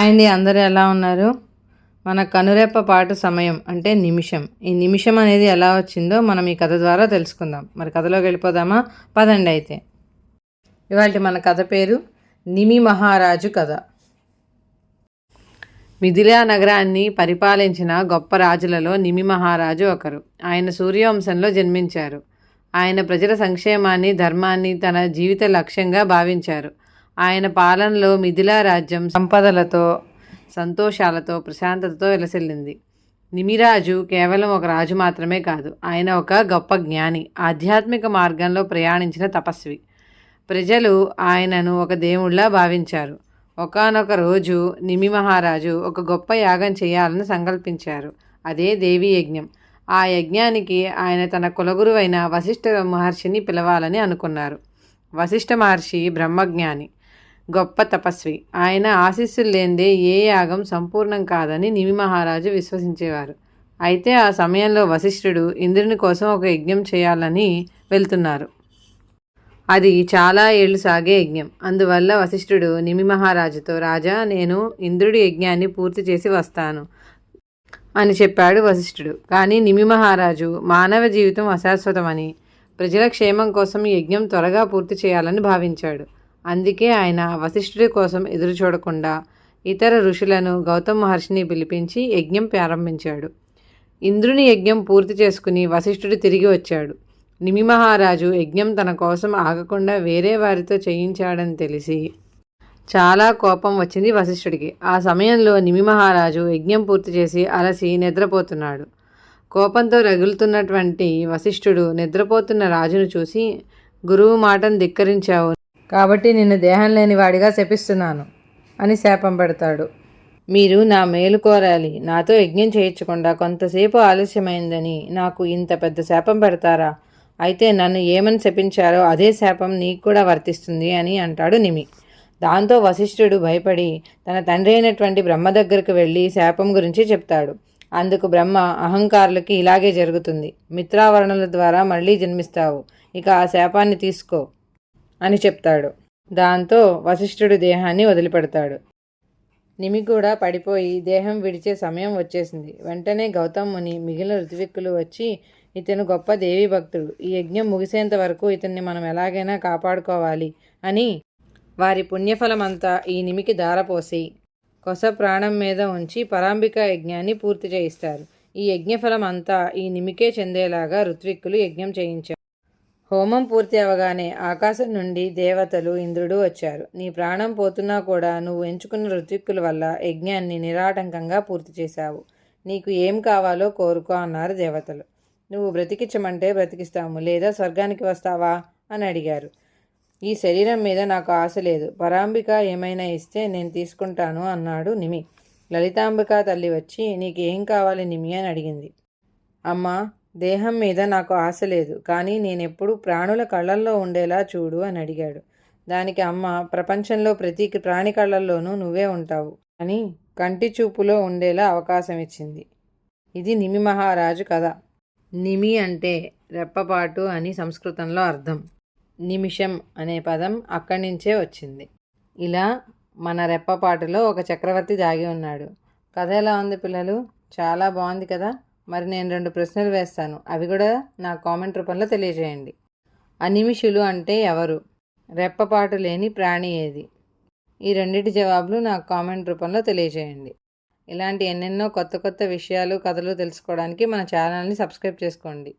Hi అండి, అందరూ ఎలా ఉన్నారు? మన కనురెప్ప పాటు సమయం అంటే నిమిషం. ఈ నిమిషం అనేది ఎలా వచ్చిందో మనం ఈ కథ ద్వారా తెలుసుకుందాం. మరి కథలోకి వెళ్ళిపోదామా? పదండి అయితే. ఇవాళ మన కథ పేరు నిమి మహారాజు కథ. మిథిలా నగరాన్ని పరిపాలించిన గొప్ప రాజులలో నిమి మహారాజు ఒకరు. ఆయన సూర్యవంశంలో జన్మించారు. ఆయన ప్రజల సంక్షేమాన్ని, ధర్మాన్ని తన జీవిత లక్ష్యంగా భావించారు. ఆయన పాలనలో మిథిలా రాజ్యం సంపదలతో, సంతోషాలతో, ప్రశాంతతతో వెలసిల్లింది. నిమిరాజు కేవలం ఒక రాజు మాత్రమే కాదు, ఆయన ఒక గొప్ప జ్ఞాని, ఆధ్యాత్మిక మార్గంలో ప్రయాణించిన తపస్వి. ప్రజలు ఆయనను ఒక దేవుళ్లా భావించారు. ఒకానొక రోజు నిమి మహారాజు ఒక గొప్ప యాగం చేయాలని సంకల్పించారు. అదే దేవి యజ్ఞం. ఆ యజ్ఞానికి ఆయన తన కులగురువైన వశిష్ఠ మహర్షిని పిలవాలని అనుకున్నారు. వశిష్ఠ మహర్షి బ్రహ్మజ్ఞాని, గొప్ప తపస్వి. ఆయన ఆశీస్సులు లేనిదే ఏ యాగం సంపూర్ణం కాదని నిమి మహారాజు విశ్వసించేవారు. అయితే ఆ సమయంలో వశిష్ఠుడు ఇంద్రుని కోసం ఒక యజ్ఞం చేయాలని వెళ్తున్నారు. అది చాలా ఏళ్ళు సాగే యజ్ఞం. అందువల్ల వశిష్ఠుడు నిమి మహారాజుతో, రాజా, నేను ఇంద్రుడి యజ్ఞాన్ని పూర్తి చేసి వస్తాను అని చెప్పాడు వశిష్ఠుడు. కానీ నిమి మహారాజు మానవ జీవితం అశాశ్వతమని, ప్రజల క్షేమం కోసం ఈ యజ్ఞం త్వరగా పూర్తి చేయాలని భావించాడు. అందుకే ఆయన వశిష్ఠుడి కోసం ఎదురు చూడకుండా ఇతర ఋషులను, గౌతమ మహర్షిని పిలిపించి యజ్ఞం ప్రారంభించాడు. ఇంద్రుని యజ్ఞం పూర్తి చేసుకుని వశిష్ఠుడు తిరిగి వచ్చాడు. నిమి మహారాజు యజ్ఞం తన కోసం ఆగకుండా వేరే వారితో చేయించాడని తెలిసి చాలా కోపం వచ్చింది వశిష్ఠుడికి. ఆ సమయంలో నిమి మహారాజు యజ్ఞం పూర్తి చేసి అలసి నిద్రపోతున్నాడు. కోపంతో రగులుతున్నటువంటి వశిష్ఠుడు నిద్రపోతున్న రాజును చూసి, గురువు మాటను ధిక్కరించావు కాబట్టి నిన్ను దేహం లేని వాడిగా శపిస్తున్నాను అని శాపం పెడతాడు. మీరు నా మేలు కోరాలి, నాతో యజ్ఞం చేయించకుండా కొంతసేపు ఆలస్యమైందని నాకు ఇంత పెద్ద శాపం పెడతారా? అయితే నన్ను ఏమని శపించారో అదే శాపం నీకు కూడా వర్తిస్తుంది అని అంటాడు నిమి. దాంతో వశిష్ఠుడు భయపడి తన తండ్రి అయినటువంటి బ్రహ్మ దగ్గరకు వెళ్ళి శాపం గురించి చెప్తాడు. అందుకు బ్రహ్మ, అహంకారులకి ఇలాగే జరుగుతుంది, మిత్రావరణల ద్వారా మళ్ళీ జన్మిస్తావు, ఇక ఆ శాపాన్ని తీసుకో అని చెప్తాడు. దాంతో వశిష్ఠుడు దేహాన్ని వదిలిపెడతాడు. నిమి కూడా పడిపోయి దేహం విడిచే సమయం వచ్చేసింది. వెంటనే గౌతమ ముని, మిగిలిన ఋత్విక్కులు వచ్చి, ఇతను గొప్ప దేవి భక్తుడు, ఈ యజ్ఞం ముగిసేంత వరకు ఇతన్ని మనం ఎలాగైనా కాపాడుకోవాలి అని వారి పుణ్యఫలమంతా ఈ నిమికి ధారపోసి కొస ప్రాణం మీద ఉంచి పరాంబిక యజ్ఞాన్ని పూర్తి చేయిస్తారు. ఈ యజ్ఞఫలం అంతా ఈ నిమికే చెందేలాగా ఋత్విక్కులు యజ్ఞం చేయించారు. హోమం పూర్తి అవగానే ఆకాశం నుండి దేవతలు, ఇంద్రుడు వచ్చారు. నీ ప్రాణం పోతున్నా కూడా నువ్వు ఎంచుకున్న ఋత్విక్కుల వల్ల యజ్ఞాన్ని నిరాటంకంగా పూర్తి చేశావు. నీకు ఏం కావాలో కోరుకో అన్నారు దేవతలు. నువ్వు బ్రతికించమంటే బ్రతికిస్తాము, లేదా స్వర్గానికి వస్తావా అని అడిగారు. ఈ శరీరం మీద నాకు ఆశ లేదు, పరాంబిక ఏమైనా ఇస్తే నేను తీసుకుంటాను అన్నాడు నిమి. లలితాంబిక తల్లి వచ్చి, నీకు ఏం కావాలి నిమి అని అడిగింది. అమ్మా, దేహం మీద నాకు ఆశ లేదు, కానీ నేనెప్పుడు ప్రాణుల కళ్ళల్లో ఉండేలా చూడు అని అడిగాడు. దానికి అమ్మ, ప్రపంచంలో ప్రతి ప్రాణి కళ్ళల్లోనూ నువ్వే ఉంటావు అని కంటి చూపులో ఉండేలా అవకాశం ఇచ్చింది. ఇది నిమి మహారాజు కథ. నిమి అంటే రెప్పపాటు అని సంస్కృతంలో అర్థం. నిమిషం అనే పదం అక్కడి నుంచే వచ్చింది. ఇలా మన రెప్పపాటులో ఒక చక్రవర్తి దాగి ఉన్నాడు. కథ ఎలా ఉంది పిల్లలు? చాలా బాగుంది కదా. మరి నేను 2 ప్రశ్నలు వేస్తాను, అవి కూడా నా కామెంట్ రూపంలో తెలియజేయండి. అనిమిషులు అంటే ఎవరు? రెప్పపాటు లేని ప్రాణి ఏది? ఈ రెండింటి జవాబులు నాకు కామెంట్ రూపంలో తెలియజేయండి. ఇలాంటి ఎన్నెన్నో కొత్త కొత్త విషయాలు, కథలు తెలుసుకోవడానికి మన ఛానల్ని సబ్స్క్రైబ్ చేసుకోండి.